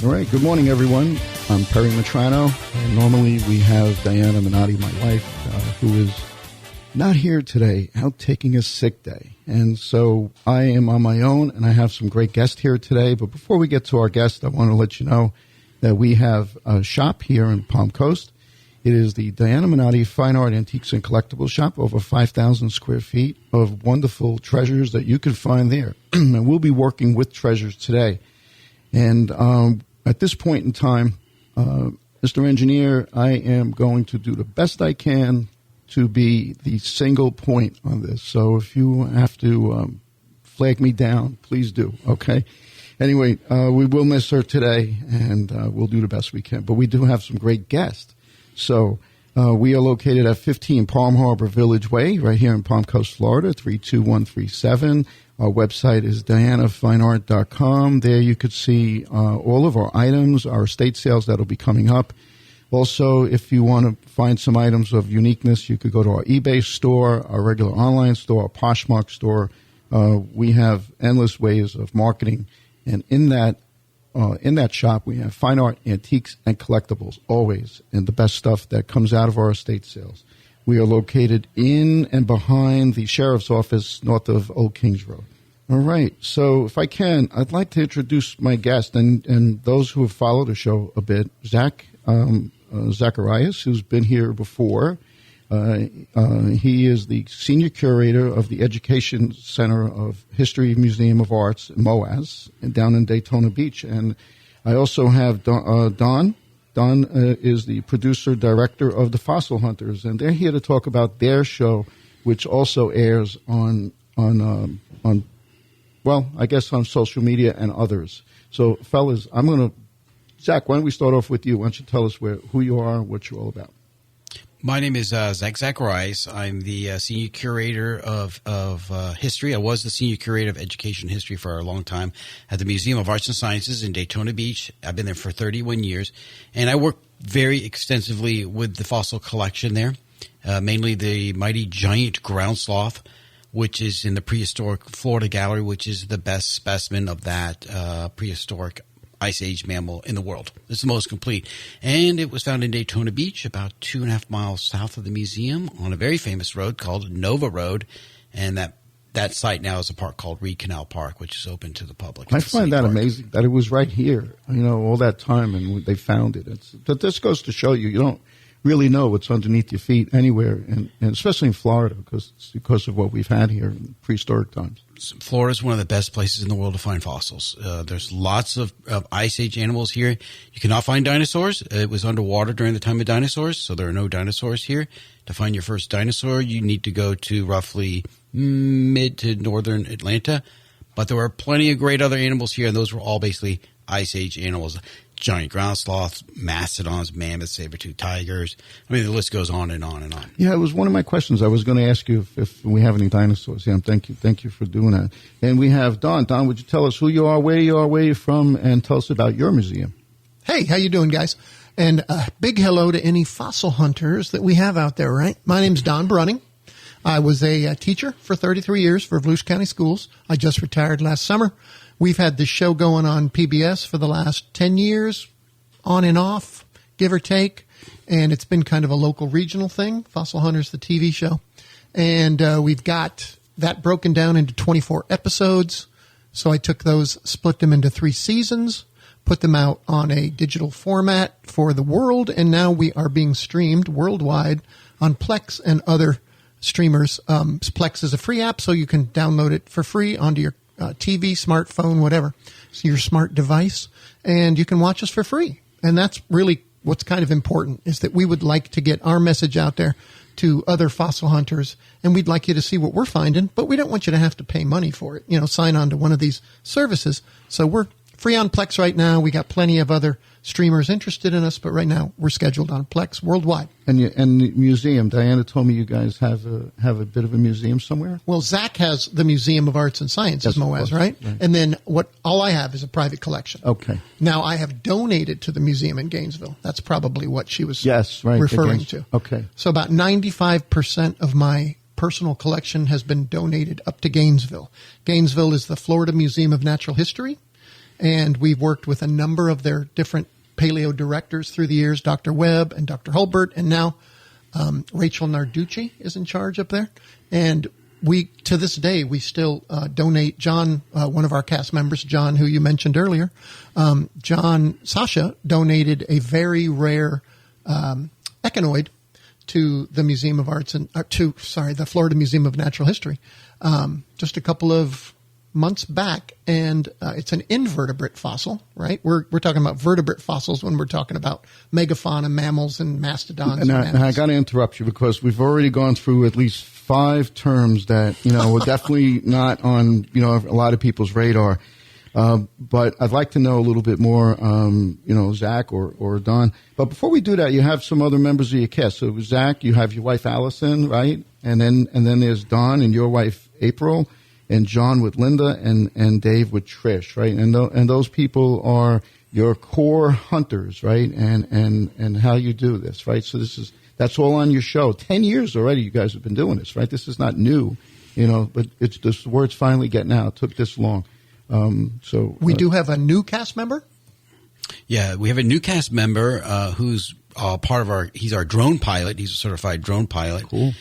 All right, good morning, everyone. I'm Perry Matrano, and normally we have Diana Minotti, my wife, who is not here today, out taking a sick day. And so I am on my own, and I have some great guests here today. But before we get to our guest, I want to let you know that we have a shop here in Palm Coast. It is the Diana Minotti Fine Art Antiques and Collectibles Shop, over 5,000 square feet of wonderful treasures that you can find there. And we'll be working with treasures today. And at this point in time, Mr. Engineer, I am going to do the best I can to be the single point on this. So if you have to flag me down, please do, okay? Anyway, we will miss her today, and we'll do the best we can. But we do have some great guests. So we are located at 15 Palm Harbor Village Way, right here in Palm Coast, Florida, 32137. Our website is dianafineart.com. There you could see all of our items, our estate sales that will be coming up. Also, if you want to find some items of uniqueness, you could go to our eBay store, our regular online store, our Poshmark store. We have endless ways of marketing. And in that shop, we have fine art, antiques, and collectibles, always, and the best stuff that comes out of our estate sales. We are located in and behind the Sheriff's Office north of Old Kings Road. All right, so if I can, I'd like to introduce my guest and those who have followed the show a bit. Zacharias, who's been here before. He is the Senior Curator of the Education Center of History Museum of Arts, MOAS, down in Daytona Beach. And I also have Don. Don is the producer, director of the Fossil Hunters, and they're here to talk about their show, which also airs on I guess on social media and others. So, fellas, Zach, why don't we start off with you? Why don't you tell us who you are and what you're all about? My name is Zach Zacharias. I'm the Senior Curator of History. I was the Senior Curator of Education History for a long time at the Museum of Arts and Sciences in Daytona Beach. I've been there for 31 years. And I work very extensively with the fossil collection there, mainly the mighty giant ground sloth, which is in the prehistoric Florida Gallery, which is the best specimen of that prehistoric Ice Age mammal in the world. It's the most complete. And it was found in Daytona Beach, about 2.5 miles south of the museum, on a very famous road called Nova Road. And that site now is a park called Reed Canal Park, which is open to the public. I find that amazing that it was right here, all that time, and they found it. But this goes to show you don't really know what's underneath your feet anywhere, and especially in Florida, because of what we've had here in prehistoric times. Florida is one of the best places in the world to find fossils. There's lots of Ice Age animals here. You cannot find dinosaurs. It was underwater during the time of dinosaurs, so there are no dinosaurs here. To find your first dinosaur, you need to go to roughly mid to northern Atlanta. But there were plenty of great other animals here, and those were all basically Ice Age animals. Giant ground sloths, mastodons, mammoths, saber-toothed tigers. I mean, the list goes on and on and on. Yeah, it was one of my questions. I was going to ask you if we have any dinosaurs. Yeah, thank you for doing that. And we have Don. Don, would you tell us who you are, where you're from, and tell us about your museum? Hey, how you doing, guys? And a big hello to any fossil hunters that we have out there, right? My name's Don Brunning. I was a teacher for 33 years for Volusia County Schools. I just retired last summer. We've had this show going on PBS for the last 10 years, on and off, give or take. And it's been kind of a local regional thing, Fossil Hunters, the TV show. And we've got that broken down into 24 episodes. So I took those, split them into 3 seasons, put them out on a digital format for the world. And now we are being streamed worldwide on Plex and other streamers. Plex is a free app, so you can download it for free onto your TV, smartphone, whatever, so your smart device, and you can watch us for free. And that's really what's kind of important, is that we would like to get our message out there to other fossil hunters, and we'd like you to see what we're finding, but we don't want you to have to pay money for it, sign on to one of these services. So we're free on Plex right now. We got plenty of other streamers interested in us, but right now we're scheduled on Plex worldwide. And the museum, Diana told me you guys have a bit of a museum somewhere? Well, Zach has the Museum of Arts and Sciences, MOAS, right? And then all I have is a private collection. Okay. Now, I have donated to the museum in Gainesville. That's probably what she was referring to. Okay. So about 95% of my personal collection has been donated up to Gainesville. Gainesville is the Florida Museum of Natural History. and we've worked with a number of their different paleo directors through the years, Dr. Webb and Dr. Hulbert, and now Rachel Narducci is in charge up there. And we, to this day, we still donate. John, one of our cast members, John, who you mentioned earlier, Sasha donated a very rare echinoid to the Museum of Arts and the Florida Museum of Natural History, just a couple of months back, and it's an invertebrate fossil, right? We're talking about vertebrate fossils when we're talking about megafauna mammals and mastodons. And I got to interrupt you because we've already gone through at least 5 terms that were definitely not on a lot of people's radar. But I'd like to know a little bit more, Zach or Don. But before we do that, you have some other members of your cast. So Zach, you have your wife Allison, right? And then there's Don and your wife April, and John with Linda, and Dave with Trish, right? And those people are your core hunters, right? And how you do this, right? So that's all on your show. 10 years already, you guys have been doing this, right? This is not new, but it's just the word's finally getting out. It took this long. So we do have a new cast member. Yeah, we have a new cast member who's part of he's our drone pilot. He's a certified drone pilot. Cool.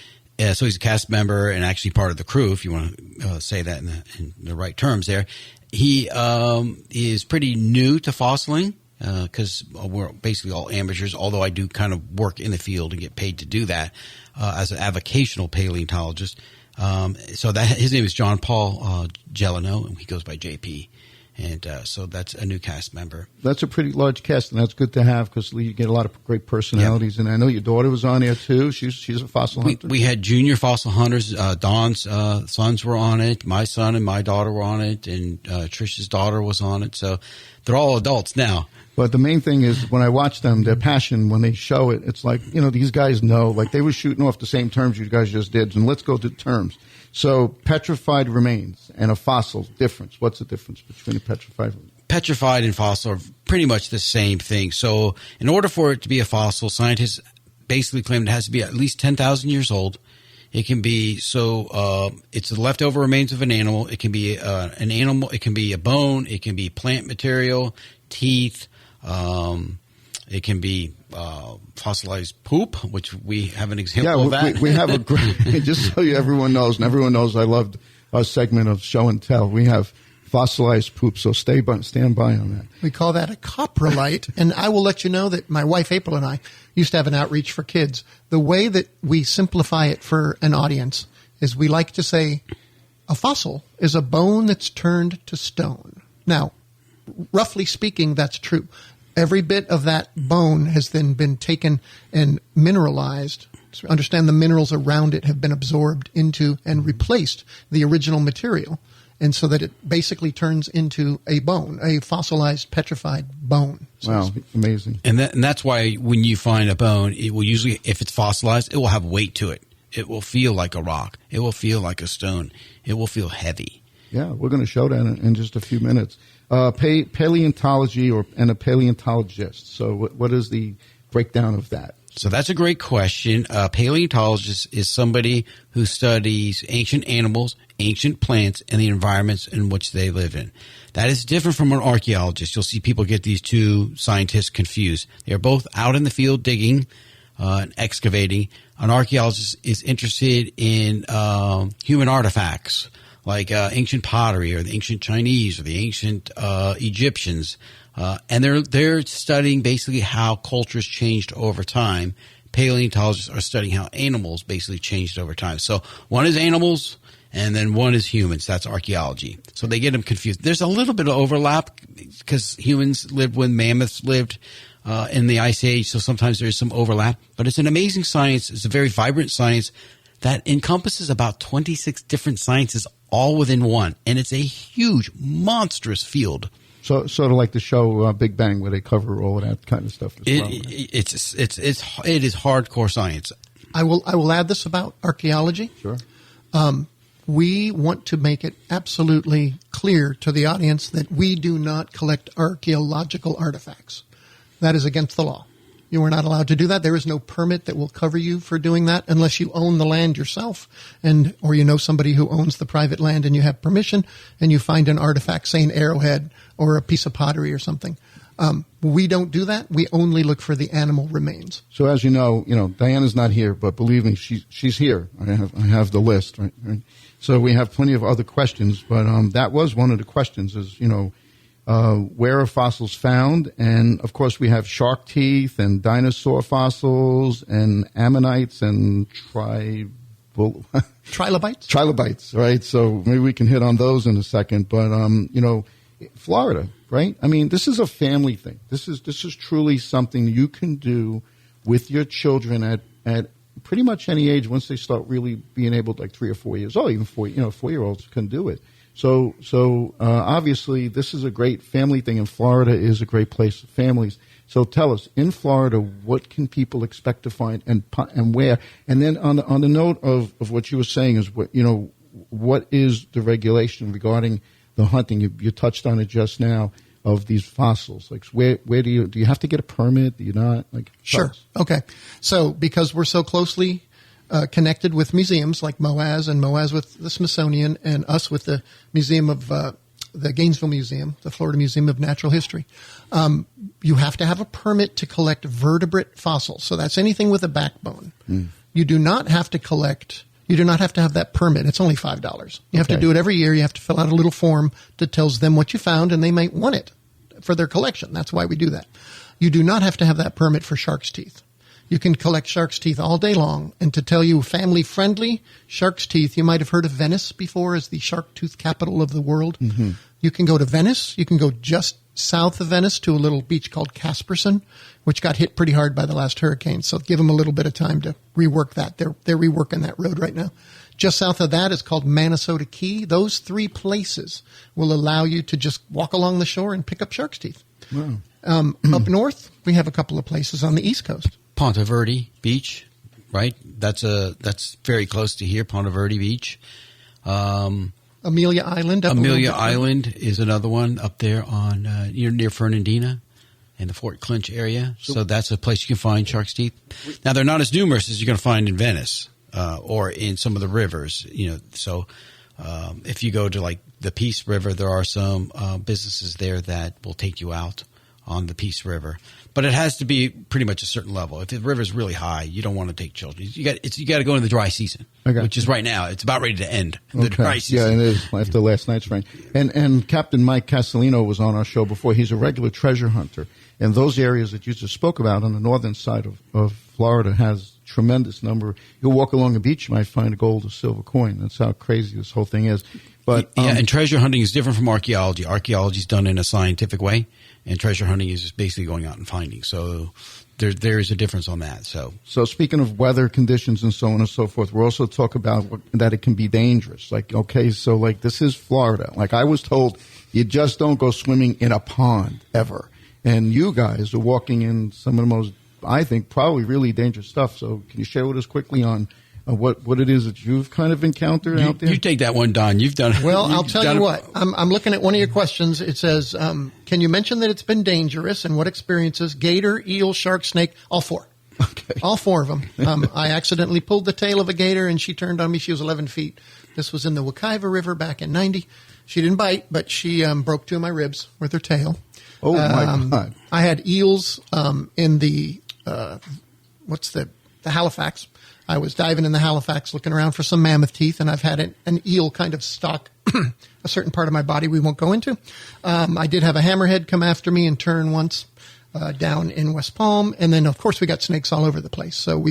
So he's a cast member and actually part of the crew, if you want to say that in the right terms there. He is pretty new to fossiling because we're basically all amateurs, although I do kind of work in the field and get paid to do that as an avocational paleontologist. So his name is John Paul Gelino, and he goes by JP. And so that's a new cast member. That's a pretty large cast, and that's good to have because you get a lot of great personalities. Yep. And I know your daughter was on there too. She's a fossil hunter. We had junior fossil hunters. Don's sons were on it. My son and my daughter were on it, and Trish's daughter was on it. So they're all adults now. But the main thing is when I watch them, their passion, when they show it, it's like, these guys know. Like they were shooting off the same terms you guys just did, and let's go to terms. So petrified remains and a fossil difference. What's the difference between a petrified? Petrified and fossil are pretty much the same thing. So in order for it to be a fossil, scientists basically claim it has to be at least 10,000 years old. It can be it's the leftover remains of an animal. It can be an animal. It can be a bone. It can be plant material, teeth. It can be fossilized poop, which we have an example of that. We have a great, just so everyone knows, and everyone knows I loved our segment of show and tell. We have fossilized poop, so stand by on that. We call that a coprolite, and I will let you know that my wife April and I used to have an outreach for kids. The way that we simplify it for an audience is we like to say a fossil is a bone that's turned to stone. Now, roughly speaking, that's true. Every bit of that bone has then been taken and mineralized. So understand the minerals around it have been absorbed into and replaced the original material. And so that it basically turns into a bone, a fossilized, petrified bone. Wow, amazing. And that's why when you find a bone, it will usually, if it's fossilized, it will have weight to it. It will feel like a rock. It will feel like a stone. It will feel heavy. Yeah, we're going to show that in just a few minutes. Paleontology and a paleontologist. So what is the breakdown of that? So that's a great question. A paleontologist is somebody who studies ancient animals, ancient plants, and the environments in which they live in. That is different from an archaeologist. You'll see people get these two scientists confused. They are both out in the field digging and excavating. An archaeologist is interested in human artifacts, like ancient pottery or the ancient Chinese or the ancient Egyptians. And they're studying basically how cultures changed over time. Paleontologists are studying how animals basically changed over time. So one is animals and then one is humans. That's archaeology. So they get them confused. There's a little bit of overlap because humans lived when mammoths lived in the Ice Age. So sometimes there's some overlap. But it's an amazing science. It's a very vibrant science that encompasses about 26 different sciences all within one. And it's a huge, monstrous field. So sort of like the show Big Bang, where they cover all of that kind of stuff as well. Right? It is hardcore science. I will add this about archaeology. Sure. We want to make it absolutely clear to the audience that we do not collect archaeological artifacts. That is against the law. You are not allowed to do that. There is no permit that will cover you for doing that unless you own the land yourself or you know somebody who owns the private land and you have permission and you find an artifact, say an arrowhead or a piece of pottery or something. We don't do that. We only look for the animal remains. So as you know, Diana's not here, but believe me, she's here. I have the list, right? So we have plenty of other questions, but that was one of the questions is, where are fossils found? And, of course, we have shark teeth and dinosaur fossils and ammonites and trilobites? Trilobites, right? So maybe we can hit on those in a second. But, Florida, right? I mean, this is a family thing. This is truly something you can do with your children at pretty much any age once they start really being able to, like 3 or 4 years old. Even 4-year-olds can do it. So obviously, this is a great family thing, and Florida is a great place for families. So tell us, in Florida, what can people expect to find and where? And then on the note of what you were saying is what is the regulation regarding the hunting? You touched on it just now of these fossils. Like where do you have to get a permit? Do you not? Sure. Okay. So because we're so closely connected with museums like MOAS and MOAS with the Smithsonian and us with the Museum of the Gainesville Museum, the Florida Museum of Natural History, you have to have a permit to collect vertebrate fossils. So that's anything with a backbone. You do not have to collect. You do not have to have that permit. It's only $5. You have to do it every year. You have to fill out a little form that tells them what you found, and they might want it for their collection. That's why we do that. You do not have to have that permit for shark's teeth. You can collect shark's teeth all day long. And to tell you family-friendly, shark's teeth, you might have heard of Venice before as the shark tooth capital of the world. Mm-hmm. You can go to Venice. You can go just south of Venice to a little beach called Casperson, which got hit pretty hard by the last hurricane. So give them a little bit of time to rework that. They're reworking that road right now. Just south of that is called Minnesota Key. Those 3 places will allow you to just walk along the shore and pick up shark's teeth. Wow. Up north, we have a couple of places on the East Coast. Ponte Verde Beach, right? That's very close to here, Ponte Verde Beach. Amelia Island. Amelia Island is another one up there on near Fernandina in the Fort Clinch area. So that's a place you can find shark's teeth. Now, they're not as numerous as you're going to find in Venice or in some of the rivers. So if you go to like the Peace River, there are some businesses there that will take you out on the Peace River. But it has to be pretty much a certain level. If the river's really high, you don't want to take children. You got to go in the dry season, which is right now. It's about ready to end, the dry season. Yeah, it is, after last night's rain. And Captain Mike Castellino was on our show before. He's a regular treasure hunter. And those areas that you just spoke about on the northern side of Florida has tremendous number. You'll walk along a beach, you might find a gold or silver coin. That's how crazy this whole thing is. But and treasure hunting is different from archaeology. Archaeology is done in a scientific way, and treasure hunting is just basically going out and finding. So there is a difference on that. So speaking of weather conditions and so on and so forth, we're also talk about that it can be dangerous. This is Florida. Like I was told, you just don't go swimming in a pond ever. And you guys are walking in some of the most, I think, probably really dangerous stuff. So can you share with us quickly on what it is that you've kind of encountered out there? You take that one, Don. You've done it. Well, I'll tell you what. I'm looking at one of your questions. It says, can you mention that it's been dangerous and what experiences? Gator, eel, shark, snake, all 4. Okay. All 4 of them. I accidentally pulled the tail of a gator and she turned on me. She was 11 feet. This was in the Wekiva River back in 90. She didn't bite, but she broke 2 of my ribs with her tail. Oh, my God. I had eels in the Halifax. I was diving in the Halifax looking around for some mammoth teeth, and I've had an eel kind of stalk a certain part of my body we won't go into. I did have a hammerhead come after me and turn once down in West Palm. And then, of course, we got snakes all over the place. So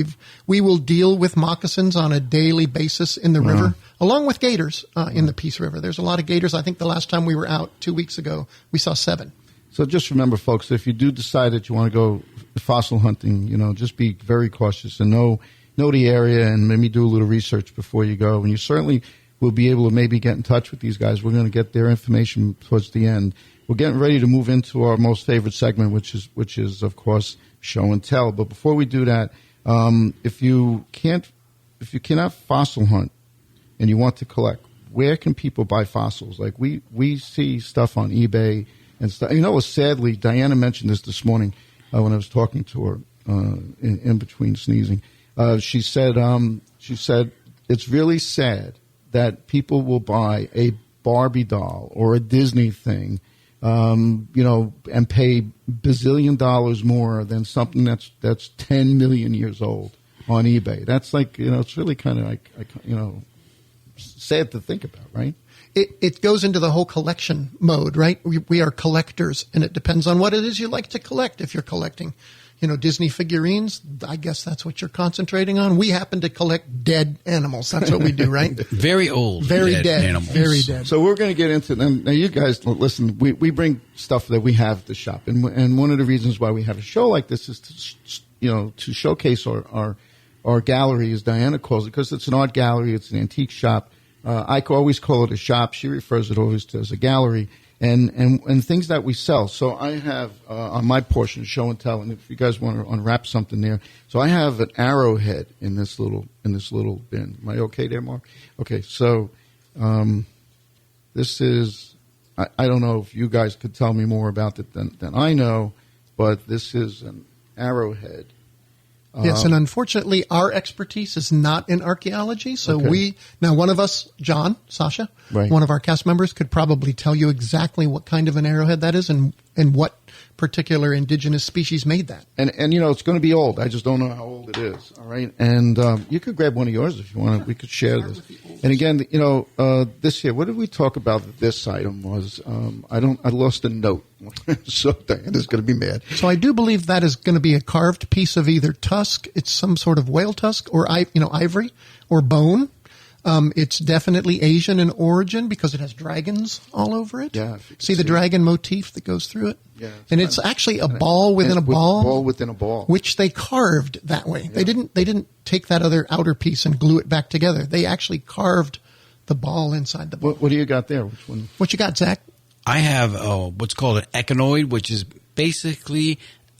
we will deal with moccasins on a daily basis in the river, along with gators in the Peace River. There's a lot of gators. I think the last time we were out 2 weeks ago, we saw 7. So just remember, folks, if you do decide that you want to go fossil hunting, just be very cautious and know the area and maybe do a little research before you go. And you certainly will be able to maybe get in touch with these guys. We're going to get their information towards the end. We're getting ready to move into our most favorite segment, which is of course show and tell. But before we do that, if you cannot fossil hunt and you want to collect, where can people buy fossils? Like we see stuff on eBay and stuff. Sadly, Diana mentioned this morning when I was talking to her. in between sneezing. She said it's really sad that people will buy a Barbie doll or a Disney thing, and pay bazillion dollars more than something that's 10 million years old on eBay. That's like, it's really kind of like, sad to think about, right? It goes into the whole collection mode, right? We are collectors, and it depends on what it is you like to collect. If you're collecting, Disney figurines, I guess that's what you're concentrating on. We happen to collect dead animals. That's what we do, right? Very old. Very dead. Animals. Very dead. So we're going to get into them. Now, you guys, listen, we bring stuff that we have at the shop. And one of the reasons why we have a show like this is to showcase our gallery, as Diana calls it, because it's an art gallery. It's an antique shop. I always call it a shop. She refers it always to as a gallery. And things that we sell. So I have on my portion show and tell, and if you guys want to unwrap something there, so I have an arrowhead in this little bin. Am I okay there, Mark? Okay, so this is I don't know if you guys could tell me more about it than I know, but this is an arrowhead. Yes, and unfortunately, our expertise is not in archaeology. So Okay. one of us, John, Sasha, Right. one of our cast members, could probably tell you exactly what kind of an arrowhead that is and what particular indigenous species made that. And it's going to be old. I just don't know how old it is. All right, and you could grab one of yours if you want. We could share this. And again, this here. What did we talk about? That this item was. I lost a note. So Diana's going to be mad. So I do believe that is going to be a carved piece of either tusk, it's some sort of whale tusk, or ivory or bone. It's definitely Asian in origin because it has dragons all over it. Yeah, if you can see the see dragon motif that goes through it? Yeah, and it's actually a ball within a ball. Ball within a ball. Which they carved that way. Yeah. They didn't take that other outer piece and glue it back together. They actually carved the ball inside the ball. What do you got there? Which one? What you got, Zach? I have what's called an echinoid, which is basically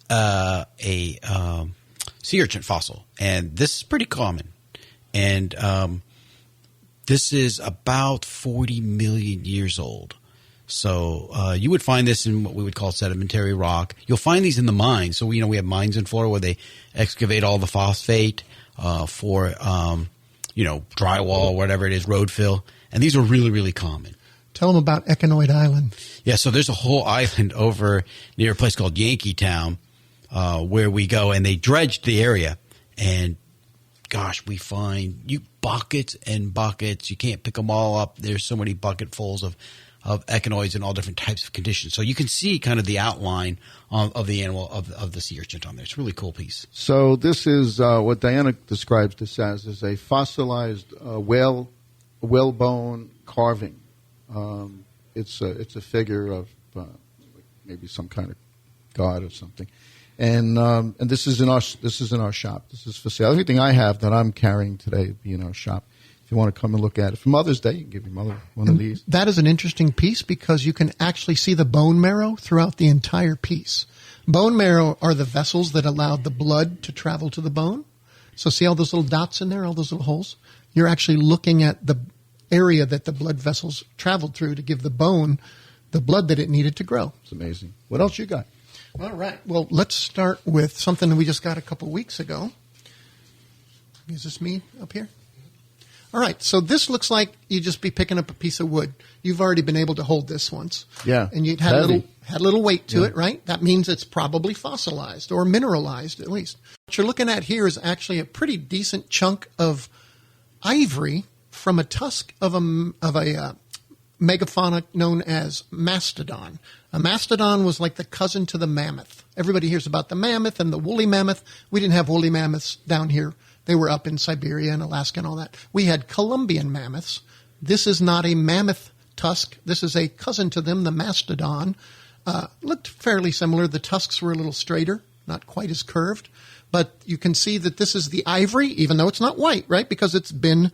a sea urchin fossil, and this is pretty common. And this is about 40 million years old. So you would find this in what we would call sedimentary rock. You'll find these in the mines. So we have mines in Florida where they excavate all the phosphate for drywall, whatever it is, road fill, and these are really, really common. Tell them about Echinoid Island. Yeah, so there's a whole island over near a place called Yankeetown where we go, and they dredged the area. And, gosh, we find buckets and buckets. You can't pick them all up. There's so many bucketfuls of echinoids in all different types of conditions. So you can see kind of the outline of the animal, of the sea urchin on there. It's a really cool piece. So this is what Diana describes this as is a fossilized whalebone carving. It's a figure of maybe some kind of god or something, and this is in our shop. This is for sale. Everything I have that I'm carrying today will be in our shop. If you want to come and look at it for Mother's Day, you can give your mother one of these. That is an interesting piece because you can actually see the bone marrow throughout the entire piece. Bone marrow are the vessels that allow the blood to travel to the bone. So see all those little dots in there, all those little holes? You're actually looking at the area that the blood vessels traveled through to give the bone the blood that it needed to grow. It's amazing. What else you got? All right. Well, let's start with something we just got a couple weeks ago. Is this me up here? All right. So this looks like you'd just be picking up a piece of wood. You've already been able to hold this once. Yeah. And you'd had a little weight to it, right? That means it's probably fossilized or mineralized at least. What you're looking at here is actually a pretty decent chunk of ivory from a tusk of a megafauna known as mastodon. A mastodon was like the cousin to the mammoth. Everybody hears about the mammoth and the woolly mammoth. We didn't have woolly mammoths down here. They were up in Siberia and Alaska and all that. We had Columbian mammoths. This is not a mammoth tusk. This is a cousin to them, the mastodon. Looked fairly similar. The tusks were a little straighter, not quite as curved. But you can see that this is the ivory, even though it's not white, right? Because it's been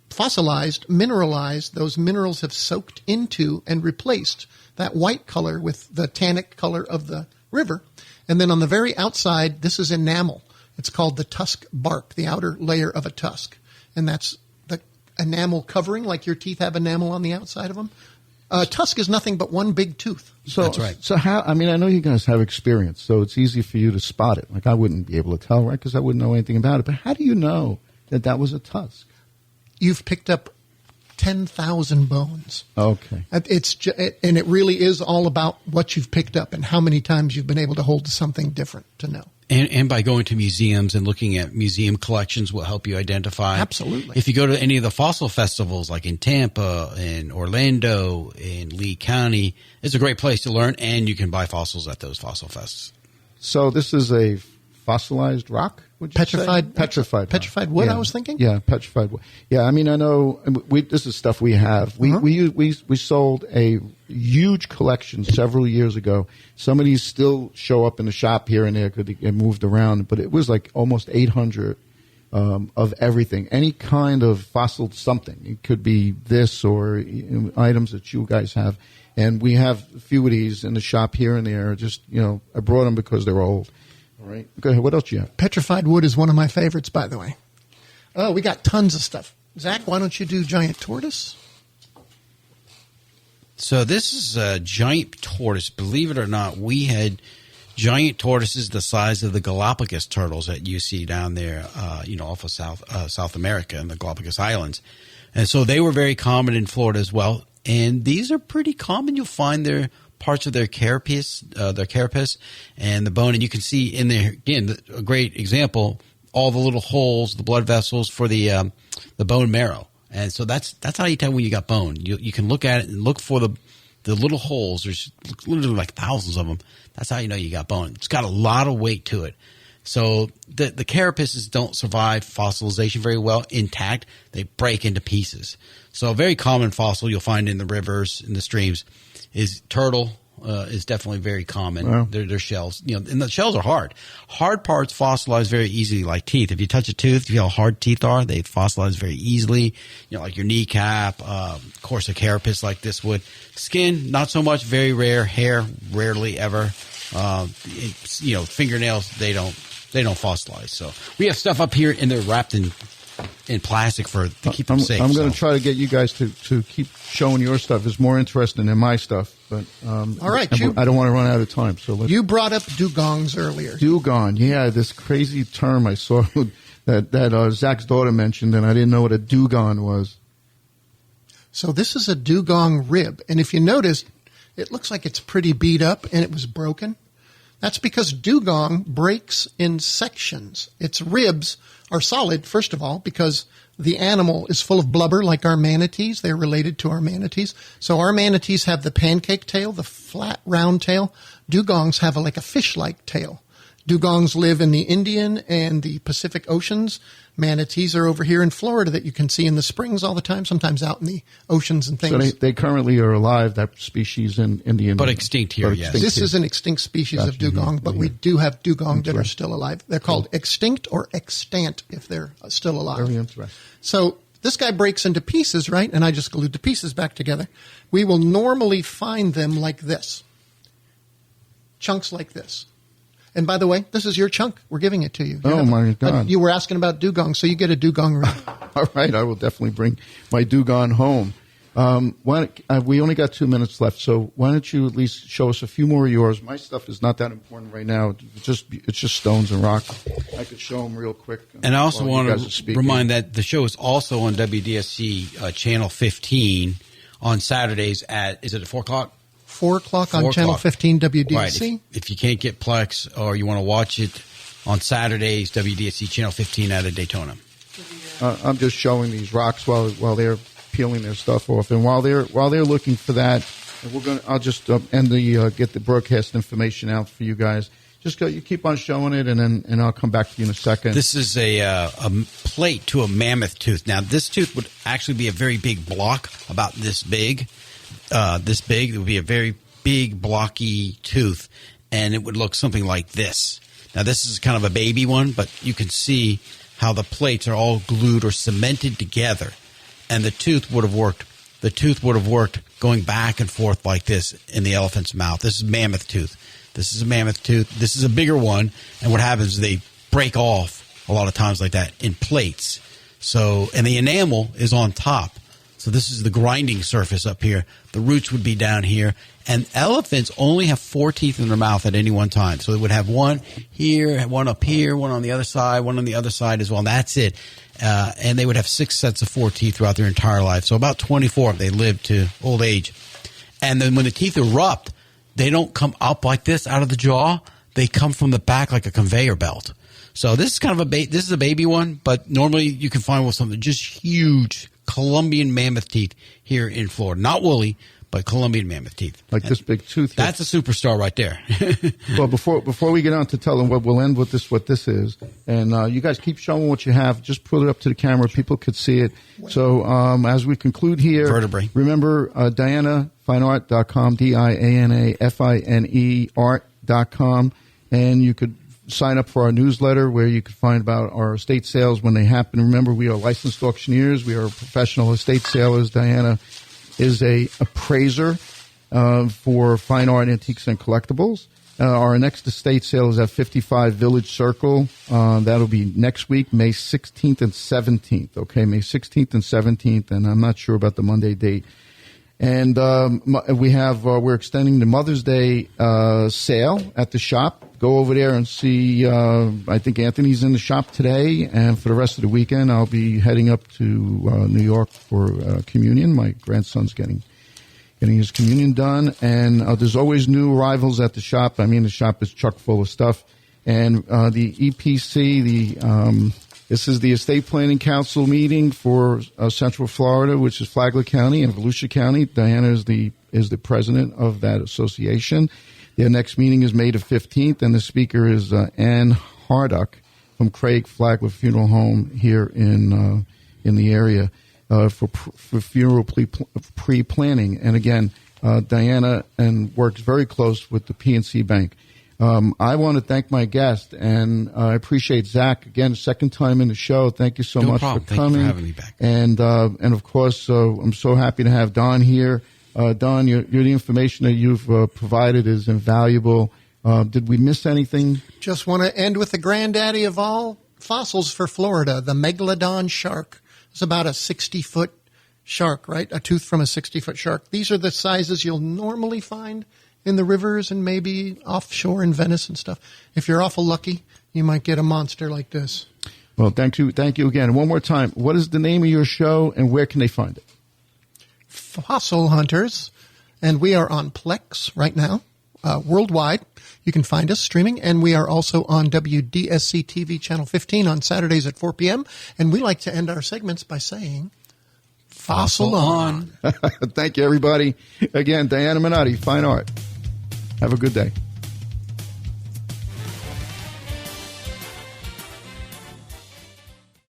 fossilized, mineralized. Those minerals have soaked into and replaced that white color with the tannic color of the river. And then on the very outside, this is enamel. It's called the tusk bark, the outer layer of a tusk. And that's the enamel covering, like your teeth have enamel on the outside of them. Tusk is nothing but one big tooth. So, That's right. So how? I mean, I know you guys have experience, so it's easy for you to spot it. Like I wouldn't be able to tell, right? Because I wouldn't know anything about it. But how do you know that was a tusk? You've picked up 10,000 bones. Okay. And it really is all about what you've picked up and how many times you've been able to hold something different to know. And by going to museums and looking at museum collections will help you identify. Absolutely. If you go to any of the fossil festivals, like in Tampa, in Orlando, in Lee County, it's a great place to learn, and you can buy fossils at those fossil fests. So this is a fossilized rock? Would you say? Petrified wood, yeah. I was thinking? Yeah, petrified wood. Yeah, I mean, I know this is stuff we have. We sold a huge collection several years ago. Some of these still show up in the shop here and there because they get moved around, but it was like almost 800 of everything. Any kind of fossil something. It could be this or items that you guys have. And we have a few of these in the shop here and there. Just, I brought them because they're old. All right. Go ahead. What else do you have? Petrified wood is one of my favorites, by the way. Oh, we got tons of stuff. Zach, why don't you do giant tortoise? So this is a giant tortoise. Believe it or not, we had giant tortoises the size of the Galapagos turtles that you see down there, off of South America and the Galapagos Islands. And so they were very common in Florida as well. And these are pretty common. You'll find their parts of their carapace and the bone. And you can see in there, again, a great example, all the little holes, the blood vessels for the bone marrow. And so that's how you tell when you got bone. You can look at it and look for the little holes. There's literally like thousands of them. That's how you know you got bone. It's got a lot of weight to it. So the carapaces don't survive fossilization very well intact. They break into pieces. So a very common fossil you'll find in the rivers, in the streams, is turtle. Is definitely very common. Wow. Their shells, and the shells are hard. Hard parts fossilize very easily, like teeth. If you touch a tooth, if you know how hard teeth are, they fossilize very easily. Like your kneecap, of course, a carapace like this would. Skin, not so much, very rare. Hair, rarely ever. Fingernails, they don't fossilize. So we have stuff up here, and they're wrapped in plastic to keep them safe. I'm going to try to get you guys to keep showing your stuff. It's more interesting than my stuff. But all right, I don't want to run out of time. So you brought up dugongs earlier. Dugong, yeah, this crazy term I saw that Zach's daughter mentioned, and I didn't know what a dugong was. So this is a dugong rib, and if you notice, it looks like it's pretty beat up and it was broken. That's because dugong breaks in sections. Its ribs are solid, first of all, because the animal is full of blubber like our manatees. They're related to our manatees. So our manatees have the pancake tail, the flat, round tail. Dugongs have like a fish-like tail. Dugongs live in the Indian and the Pacific Oceans. Manatees are over here in Florida that you can see in the springs all the time, sometimes out in the oceans and things. So they currently are alive, that species in the Indian. But extinct here, yes. This is an extinct species of dugong, but we do have dugong that are still alive. They're called extinct or extant if they're still alive. Very interesting. So this guy breaks into pieces, right? And I just glued the pieces back together. We will normally find them like this. Chunks like this. And by the way, this is your chunk. We're giving it to you. My God. You were asking about dugong, so you get a dugong rib. All right. I will definitely bring my dugong home. We only got 2 minutes left, so why don't you at least show us a few more of yours? My stuff is not that important right now. It's just stones and rock. I could show them real quick. And I also want to remind that the show is also on WDSC Channel 15 on Saturdays is it at 4 o'clock? 4 o'clock on Channel 15 WDSC. Right. If you can't get Plex or you want to watch it on Saturdays, WDSC Channel 15 out of Daytona. I'm just showing these rocks while they're peeling their stuff off, and while they're looking for that, I'll just get the broadcast information out for you guys. Just you keep on showing it, and I'll come back to you in a second. This is a plate to a mammoth tooth. Now, this tooth would actually be a very big block, about this big. It would be a very big, blocky tooth, and it would look something like this. Now, this is kind of a baby one, but you can see how the plates are all glued or cemented together, and the tooth would have worked. The tooth would have worked going back and forth like this in the elephant's mouth. This is mammoth tooth. This is a mammoth tooth. This is a bigger one, and what happens is they break off a lot of times like that in plates. So, and the enamel is on top. So this is the grinding surface up here. The roots would be down here. And elephants only have 4 teeth in their mouth at any one time. So they would have one here, one up here, one on the other side, one on the other side as well. And that's it. And they would have 6 sets of 4 teeth throughout their entire life. So about 24 if they live to old age. And then when the teeth erupt, they don't come up like this out of the jaw. They come from the back like a conveyor belt. So this is kind of this is a baby one, but normally you can find with something just huge Colombian mammoth teeth here in Florida. Not woolly, but Colombian mammoth teeth. Like this big tooth here. That's a superstar right there. Well, before we get on to tell them we'll end with what this is. And you guys keep showing what you have. Just put it up to the camera. People could see it. So as we conclude here, vertebrae. Remember DianaFineArt.com, DianaFine art.com. And you could sign up for our newsletter where you can find about our estate sales when they happen. Remember, we are licensed auctioneers. We are professional estate sellers. Diana is a appraiser for fine art, antiques, and collectibles. Our next estate sale is at 55 Village Circle. That'll be next week, May 16th and 17th. Okay, May 16th and 17th, and I'm not sure about the Monday date. And we're extending the Mother's Day sale at the shop. Go over there and see. I think Anthony's in the shop today, and for the rest of the weekend, I'll be heading up to New York for communion. My grandson's getting his communion done, and there's always new arrivals at the shop. I mean, the shop is chock full of stuff. And the EPC, this is the Estate Planning Council meeting for Central Florida, which is Flagler County and Volusia County. Diana is the president of that association. Their next meeting is May the 15th, and the speaker is Ann Harduck from Craig Flagler Funeral Home here in the area for funeral pre-planning. And again, Diana works very close with the PNC Bank. I want to thank my guest, and I appreciate Zach again, second time in the show. Thank you so much for coming. Thank you for having me back. And of course, I'm so happy to have Don here. Don, the information that you've provided is invaluable. Did we miss anything? Just want to end with the granddaddy of all fossils for Florida, the megalodon shark. It's about a 60-foot shark, right? A tooth from a 60-foot shark. These are the sizes you'll normally find in the rivers and maybe offshore in Venice and stuff. If you're awful lucky, you might get a monster like this. Well, thank you again. One more time, what is the name of your show and where can they find it? Fossil Hunters, and we are on Plex right now, worldwide. You can find us streaming, and we are also on WDSC TV Channel 15 on Saturdays at 4 p.m., and we like to end our segments by saying, Fossil on. Thank you, everybody. Again, Diana Minotti, Fine Art. Have a good day.